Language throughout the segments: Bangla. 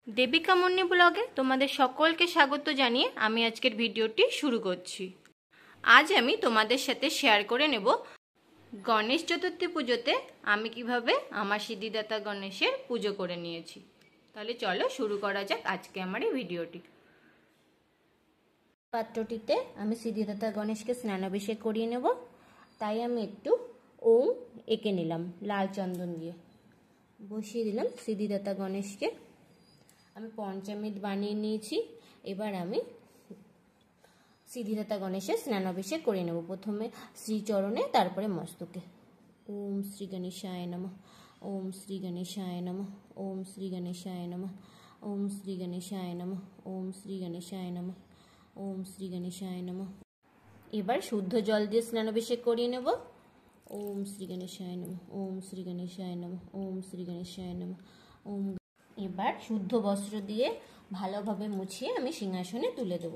দেবিকা মুন্নি ব্লগে তোমাদের সকলকে স্বাগত জানিয়ে আমি আজকের ভিডিওটি শুরু করছি। আজ আমি তোমাদের সাথে শেয়ার করে নেব গণেশ চতুর্থী পুজোতে আমি কিভাবে আমার সিদ্ধিদাতা গণেশের পুজো করে নিয়েছি। তাহলে চলো শুরু করা যাক আজকে আমার এই ভিডিওটি। পাত্রটিতে আমি সিদ্ধিদাতা গণেশকে স্নানাভিষেক করিয়ে নেব, তাই আমি একটু ওম এঁকে নিলাম লাল চন্দন দিয়ে, বসিয়ে দিলাম সিদ্ধিদাতা গণেশকে। আমি পঞ্চামৃত বানিয়ে নিয়েছি। এবার আমি সিদ্ধিদাতা গণেশের স্নানাভিষেক করে নেব, প্রথমে শ্রীচরণে তারপরে মস্তকে। ওম শ্রী গণেশায় নমঃ, ওম শ্রী গণেশায় নমঃ, ওম শ্রী গণেশায় নমঃ, ওম শ্রী গণেশায় নমঃ, ওম শ্রী গণেশায় নমঃ, ওম শ্রী গণেশায় নমঃ। এবার শুদ্ধ জল দিয়ে স্নানাভিষেক করিয়ে নেব। ওম শ্রী গণেশায় নমঃ, ওম শ্রী গণেশায় নমঃ, ওম শ্রী গণেশায় নমঃ, ওম। এবার শুদ্ধ বস্ত্র দিয়ে ভালোভাবে মুছিয়ে আমি সিংহাসনে তুলে দেব।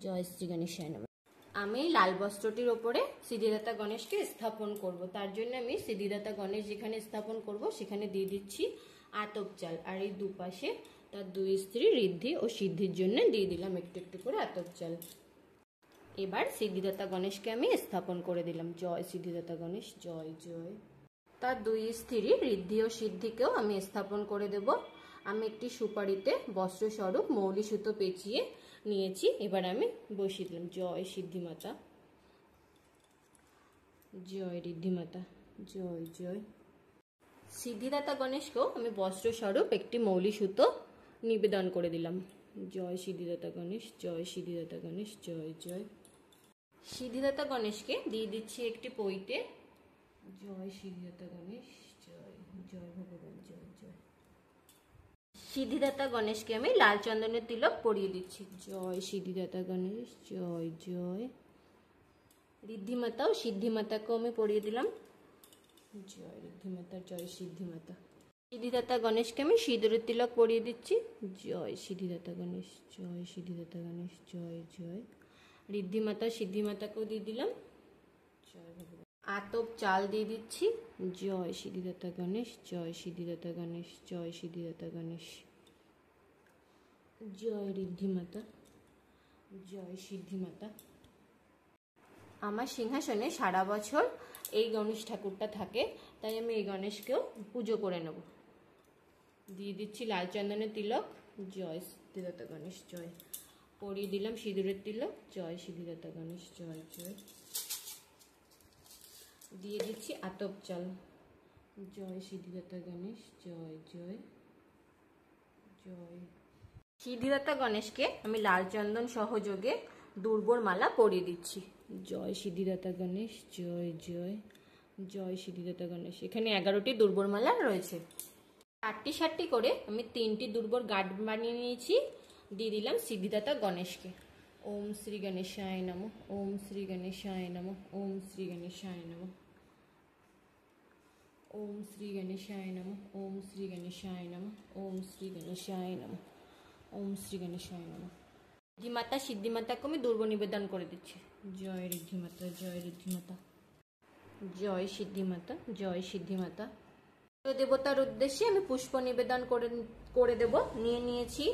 জয় শ্রী গণেশায় নমঃ। আমি লাল বস্ত্রটির ওপরে সিদ্ধিদাতা গণেশকে স্থাপন করব। তার জন্য আমি সিদ্ধিদাতা গণেশ যেখানে স্থাপন করব সেখানে দিয়ে দিচ্ছি আতপ চাল, আর এই দুপাশে তার দুই স্ত্রী ঋদ্ধি ও সিদ্ধির জন্য দিয়ে দিলাম একটু একটু করে আতপ চাল। এবার সিদ্ধিদাতা গণেশকে আমি স্থাপন করে দিলাম। জয় সিদ্ধিদাতা গণেশ, জয় জয়। তার দুই স্ত্রী ঋদ্ধি ও সিদ্ধিকেও আমি স্থাপন করে দেব। আমি একটি সুপারিতে বস্ত্রস্বরূপ মৌলি সুতো পেঁচিয়ে নিয়েছি। এবার আমি বসিয়ে দিলাম। জয় সিদ্ধিমাতা, জয় ঋদ্ধিমাতা, জয় জয়। সিদ্ধিদাতা গণেশকেও আমি বস্ত্রস্বরূপ একটি মৌলি সুতো নিবেদন করে দিলাম। জয় সিদ্ধিদাতা গণেশ, জয় সিদ্ধিদাতা গণেশ, জয় জয়। সিদ্ধিদাতা গণেশকে দিয়ে দিচ্ছি একটি পইতে। জয় সিদ্ধিদাতা গণেশ, জয় জয় ভগবান, জয় জয়। সিদ্ধিদাতা গণেশকে আমি লাল চন্দনের তিলক পরিয়ে দিচ্ছি। জয় সিদ্ধিদাতা গণেশ, জয় জয়। ঋদ্ধিমাতা ও সিদ্ধিমাতাকেও আমি পরিয়ে দিলাম। জয় ঋদ্ধিমাতা, জয় সিদ্ধিমাতা। সিদ্ধিদাতা গণেশকে আমি সিঁদুরের তিলক পরিয়ে দিচ্ছি। জয় সিদ্ধিদাতা গণেশ, জয় সিদ্ধিদাতা গণেশ, জয় জয়। ঋদ্ধিমাতা সিদ্ধিমাতাকেও দিয়ে দিলাম। জয় ভগবান। আতপ চাল দিয়ে দিচ্ছি। জয় সিদ্ধিদাতা গণেশ, জয় সিদ্ধিদাতা গণেশ, জয় সিদ্ধিদাতা গণেশ, জয় ঋদ্ধিমাতা, জয় সিদ্ধিমাতা। আমার সিংহাসনে সারা বছর এই গণেশ ঠাকুরটা থাকে, তাই আমি এই গণেশকেও পুজো করে নেব। দিয়ে দিচ্ছি লাল চন্দনের তিলক। জয় সিদ্ধিদাতা গণেশ, জয়। পরিয়ে দিলাম সিঁদুরের তিলক। জয় সিদ্ধিদাতা গণেশ, জয় জয়। দিয়ে দিচ্ছি আতপ চাল। জয় সিদ্ধিদাতা গণেশ, জয় জয় জয়। সিদ্ধিদাতা গণেশকে আমি লাল চন্দন সহযোগে দুর্বর মালা পরিয়ে দিচ্ছি। জয় সিদ্ধিদাতা গণেশ, জয় জয়, জয় সিদ্ধিদাতা গণেশ। এখানে 11টি দুর্বর মালা রয়েছে। 8টি 7টি করে আমি 3টি দুর্বর গাঁট বানিয়ে নিয়েছি। দিয়ে দিলাম সিদ্ধিদাতা গণেশকে। ওম শ্রী গণেশায় নমঃ, ওম শ্রী গণেশায় নমঃ, ওম শ্রী গণেশায় নমঃ, ওম শ্রী গণেশায় নমঃ, ওম শ্রী গণেশায় নমঃ, ওম শ্রী গণেশায় নমঃ, ওম শ্রী গণেশায় নমঃ। ঋদ্ধিমাতা সিদ্ধিমাতাকে আমি দুর্ব নিবেদন করে দিচ্ছি। জয় ঋদ্ধিমাতা, জয় ঋদ্ধিমাতা, জয় সিদ্ধিমাতা, জয় সিদ্ধিমাতা। দেবতার উদ্দেশ্যে আমি পুষ্প নিবেদন করে দেব। নিয়ে নিয়েছি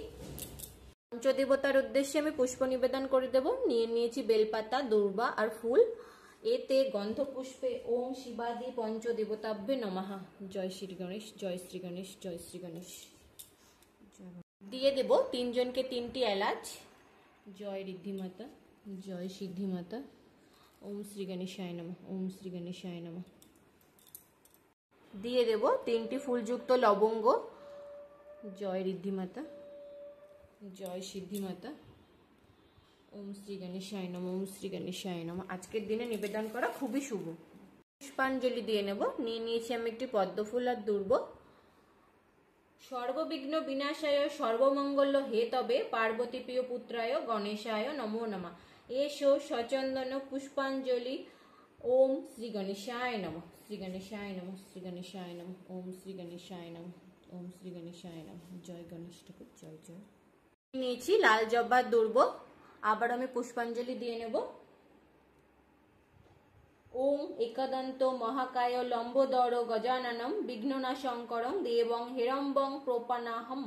পঞ্চদেবতার উদ্দেশ্যে আমি পুষ্প নিবেদন করে দেব। নিয়ে নিয়েছি বেলপাতা, দূর্বা আর ফুল। এতে গন্ধ পুষ্পে ওম শিবাদি পঞ্চদেবতাভ্যে নমঃ। জয় শ্রী গণেশ, জয় শ্রী গণেশ, জয় শ্রী গণেশ। দিয়ে দেব 3 জনকে 3টি এলাচ। জয় ঋদ্ধিমাতা, জয় সিদ্ধিমাতা, ওম শ্রী গণেশায় নমঃ, ওম শ্রী গণেশায় নমঃ। দিয়ে দেব 3টি ফুলযুক্ত লবঙ্গ। জয় ঋদ্ধিমাতা, জয় সিদ্ধিমাতা, ওম শ্রী গণেশায় নমঃ, ওম শ্রী গণেশায় নমঃ। আজকের দিনে নিবেদন করা খুবই শুভ। পুষ্পাঞ্জলি দিয়ে নেব। নিয়ে নিয়েছি আমি একটি পদ্মফুল আর দুর্ব। সর্ববিঘ্ন বিনাশায় সর্বমঙ্গল হে তবে পার্বতী প্রিয় পুত্রায় গণেশায় নমো নমঃ। এসো সচন্দন পুষ্পাঞ্জলি। ওম শ্রী গণেশায় নমঃ, শ্রী গণেশায় নমঃ, শ্রী গণেশায় নমঃ, ওম শ্রী গণেশায় নমঃ, ওম শ্রী গণেশায় নমঃ। জয় গণেশ ঠাকুর, জয় জয়। নিয়েছি লাল জবা দুর্ব। আবার আমি পুষ্পাঞ্জলি দিয়ে নেব। ওম একদন্ত মহাকায় লম্বোদর গজাননম বিঘ্ননাশঙ্করং দেবং হিরম্বং প্রপন্নাহম।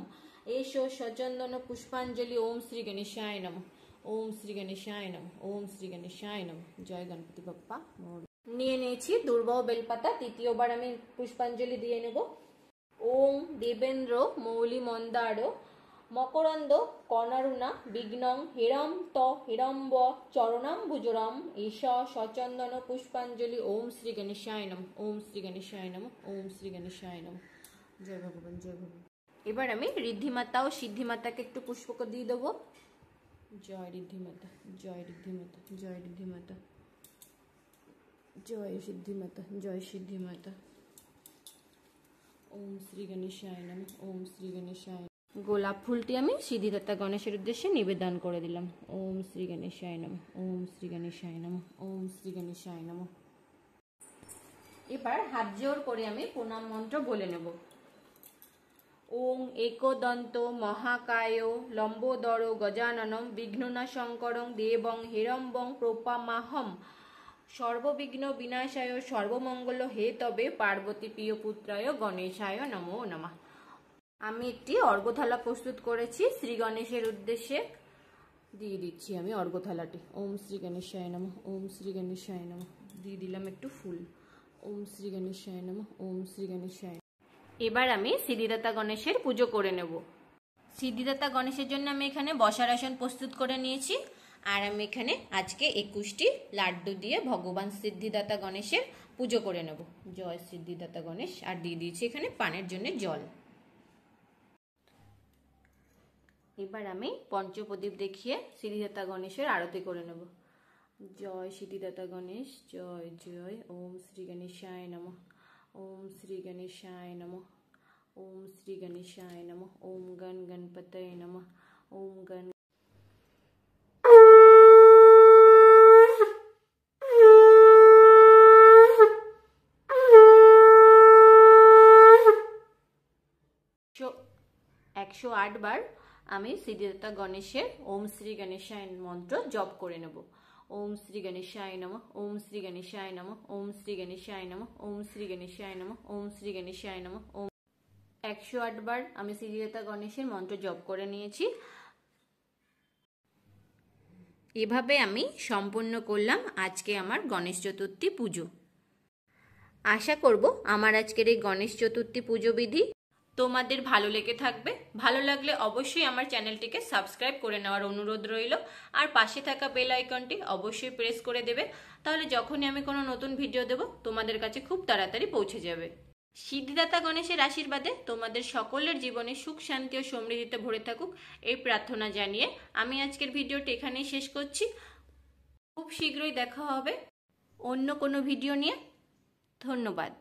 एषो सचंदन पुष्पांजलि ओम श्री गणेशाय नमः ओम श्री गणेशाय नमः ओम श्री गणेशाय नमः जय गणपति बप्पा নিয়ে নিয়েছি দুর্বাও বেলপাতা তৃতীয়বার আমি পুষ্পাঞ্জলি দিয়ে নেব ওম দেবেন্দ্র মৌলি মন্দার মকরন্দ কর্ণারুণা বিঘ্নং হিরম ত হিরম্ব চরণাম্বুজরাম ঈশ সচন্দন পুষ্পাঞ্জলি ওম শ্রী গণেশায় নমঃ ওম শ্রী গণেশায় নমঃ ওম শ্রী গণেশায় নমঃ জয় ভগবান জয় ভগবান। এবার আমি ঋদ্ধিমাতা ও সিদ্ধিমাতাকে একটু পুষ্পক দিয়ে দেবো। জয় ঋদ্ধিমাতা জয় ঋদ্ধিমাতা জয় ঋদ্ধিমাতা জয় সিদ্ধিমাতা জয় সিদ্ধিমাতা ওম শ্রী গণেশায় নমঃ ওম শ্রী গণেশায়। গোলাপ ফুলটি আমি সিদ্ধিদাতা গণেশের উদ্দেশ্যে নিবেদন করে দিলাম। ওম শ্রী গণেশায় নমঃ ওম শ্রী গণেশায় নমঃ ওম শ্রী গণেশায় নমঃ। এবার হাত জোড় করে আমি প্রণাম মন্ত্র বলে নেব। ওং একদন্ত মহাকায় লম্বোদর গজাননম বিঘ্ননাশঙ্করং দেবং হিরম্বং প্রপামাহম সর্ববিঘ্ন বিনাশায় সর্বমঙ্গল হে তবে পার্বতী প্রিয় পুত্রায় গণেশায় নমো নমঃ। আমি একটি অর্ঘ্যথালা প্রস্তুত করেছি শ্রী গণেশের উদ্দেশ্যে দিয়ে দিচ্ছি আমি অর্ঘ্যথালাটি। ওম শ্রী গণেশায় নমঃ ওম শ্রী গণেশায় নমঃ দিয়ে দিলাম একটু ফুল। ওম শ্রী গণেশায় নমঃ ওম শ্রী গণেশায়। এবার আমি সিদ্ধিদাতা গণেশের পুজো করে নেব। সিদ্ধিদাতা গণেশের জন্য আমি এখানে বসার আসন প্রস্তুত করে নিয়েছি আর আমি এখানে আজকে 21টি লাড্ডু দিয়ে ভগবান সিদ্ধিদাতা গণেশের পুজো করে নেব। জয় সিদ্ধিদাতা গণেশ। আর দিয়ে দিয়েছি এখানে পানের জন্য জল। এবার আমি পঞ্চপ্রদীপ দেখিয়ে সিদ্ধিদাতা গণেশের আরতি করে নেব। জয় সিদ্ধিদাতা গণেশ জয় জয়। ওম শ্রী গণেশায় নমঃ ওম শ্রী গণেশায় নমঃ ওম শ্রী গণেশায় নমঃ ওম গণ গণপতয়ে নমঃ ওম গণ। একশো 108 বার আমি সিদ্ধিদাতা গণেশের ওম শ্রী গণেশায় মন্ত্র জপ করে নেব। ওম শ্রী গণেশায় নমঃ ওম শ্রী গণেশায় নমঃ ওম শ্রী গণেশায় নমঃ ওম শ্রী গণেশায় নমঃ ওম শ্রী গণেশায় নমঃ ওম। 108 বার আমি সিদ্ধিদাতা গণেশের মন্ত্র জপ করে নিয়েছি। এভাবে আমি সম্পূর্ণ করলাম আজকে আমার গণেশ চতুর্থী পুজো। আশা করব আমার আজকের এই গণেশ চতুর্থী পুজো বিধি তোমাদের ভালো লেগে থাকবে। ভালো লাগলে অবশ্যই আমার চ্যানেলটিকে সাবস্ক্রাইব করে নেওয়ার অনুরোধ রইল আর পাশে থাকা বেল আইকনটি অবশ্যই প্রেস করে দেবে, তাহলে যখনই আমি কোনো নতুন ভিডিও দেব তোমাদের কাছে খুব তাড়াতাড়ি পৌঁছে যাবে। সিদ্ধিদাতা গণেশের আশীর্বাদে তোমাদের সকলের জীবনে সুখ শান্তি ও সমৃদ্ধিতে ভরে থাকুক এই প্রার্থনা জানিয়ে আমি আজকের ভিডিওটি এখানেই শেষ করছি। খুব শীঘ্রই দেখা হবে অন্য কোনো ভিডিও নিয়ে। ধন্যবাদ।